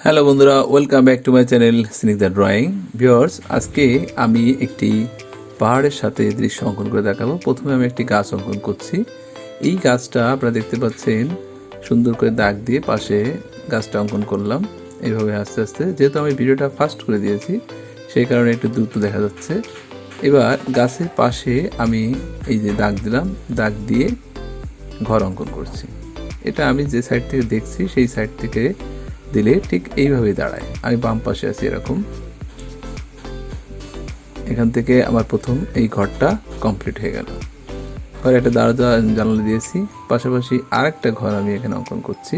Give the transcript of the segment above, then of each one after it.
Hello বন্ধুরা, welcome back to my channel Snigdha drawing. Viewers, আজকে আমি একটি পাহাড়ের সাথে দৃশ্য অঙ্কন করে দেখাবো। প্রথমে আমি একটি গাছ অঙ্কন করছি। এই গাছটা আপনারা দেখতে পাচ্ছেন, সুন্দর করে দাগ দিয়ে পাশে গাছটা অঙ্কন করলাম এইভাবে আস্তে আস্তে। যেহেতু আমি ভিডিওটা ফাস্ট করে দিয়েছি, সেই কারণে একটু দ্রুত দেখা যাচ্ছে। এবার গাছের পাশে আমি এই যে দাগ দিলাম, দাগ দিয়ে ঘর অঙ্কন করছি। এটা আমি যে সাইড থেকে দেখছি সেই সাইড থেকে দিলে ঠিক এইভাবেই দাঁড়ায়। আমি বাম পাশে আছি এরকম। এখান থেকে আমার প্রথম এই ঘরটা কমপ্লিট হয়ে গেল। ঘরে একটা দরজা জানালা দিয়েছি, পাশাপাশি আরেকটা ঘর আমি এখানে অঙ্কন করছি।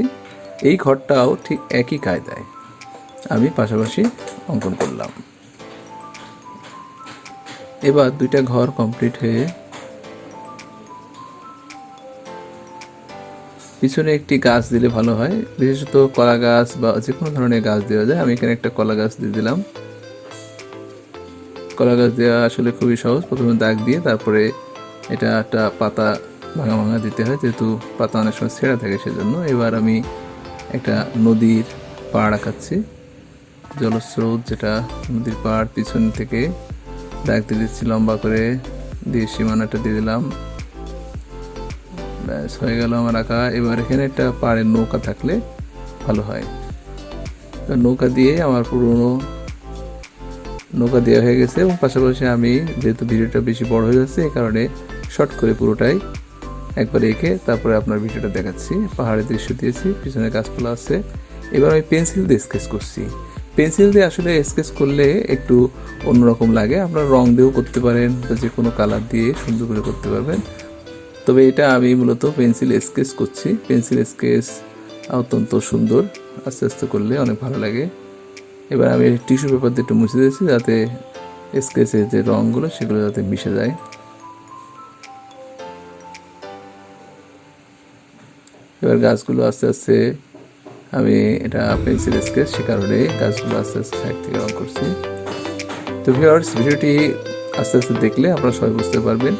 এই ঘরটাও ঠিক একই কায়দায় আমি পাশাপাশি অঙ্কন করলাম। এবার দুইটা ঘর কমপ্লিট হয়ে পিছনে একটি গাছ দিলে ভালো হয়, বিশেষত কলা গাছ বা যে কোনো ধরনের গাছ দেওয়া যায়। আমি এখানে একটা কলা গাছ দিয়ে দিলাম। কলা গাছ দেওয়া আসলে খুবই সহজ। প্রথমে দাগ দিয়ে তারপরে এটা একটা পাতা ভাঙা ভাঙা দিতে হয়, যেহেতু পাতা অনেক সময় ছেঁড়া থাকে সেজন্য। এবার আমি একটা নদীর পাড় আঁকাচ্ছি, জলস্রোত যেটা নদীর পাড় পিছন থেকে দাগ দিয়ে দিচ্ছি লম্বা করে, দিয়ে সীমানাটা দিয়ে দিলাম। ব্যাস হয়ে গেল আমার আঁকা। এবার এখানে একটা পাড়ের নৌকা থাকলে ভালো হয়। তো নৌকা দিয়ে আমার পুরোনো নৌকা দেওয়া হয়ে গেছে, এবং পাশাপাশি আমি যেহেতু ভিডিওটা বেশি বড় হয়ে যাচ্ছে এই কারণে শর্ট করে পুরোটাই একবার এঁকে তারপরে আপনার ভিডিওটা দেখাচ্ছি। পাহাড়ের দৃশ্য দিয়েছি, পিছনে গাছপালা আছে। এবার আমি পেন্সিল দিয়ে স্কেচ করছি। পেন্সিল দিয়ে আসলে স্কেচ করলে একটু অন্যরকম লাগে। আপনারা রং দিয়েও করতে পারেন বা যে কোনো কালার দিয়ে সুন্দর করে করতে পারবেন। তবে এটা আমি মূলত পেন্সিল স্কেচ করছি। পেন্সিল স্কেচ অত্যন্ত সুন্দর, আস্তে আস্তে করলে অনেক ভালো লাগে। এবার আমি টিস্যু পেপার দিয়ে একটু মুছে দিয়েছি, যাতে স্কেচের যে রঙগুলো সেগুলো যাতে মিশে যায়। এবার গাছগুলো আস্তে আস্তে আমি এটা পেন্সিল স্কেচ, সে কারণে গাছগুলো আস্তে আস্তে সাইড থেকে রং করছি। তো ভিউয়ার্স, ভিডিওটি আস্তে আস্তে দেখলে আপনারা সবাই বুঝতে পারবেন।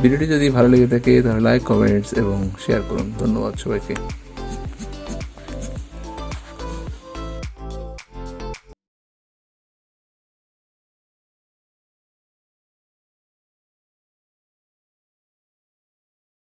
ভিডিওটি যদি ভালো লেগে থাকে তাহলে লাইক, কমেন্টস এবং শেয়ার করুন। ধন্যবাদ সবাইকে।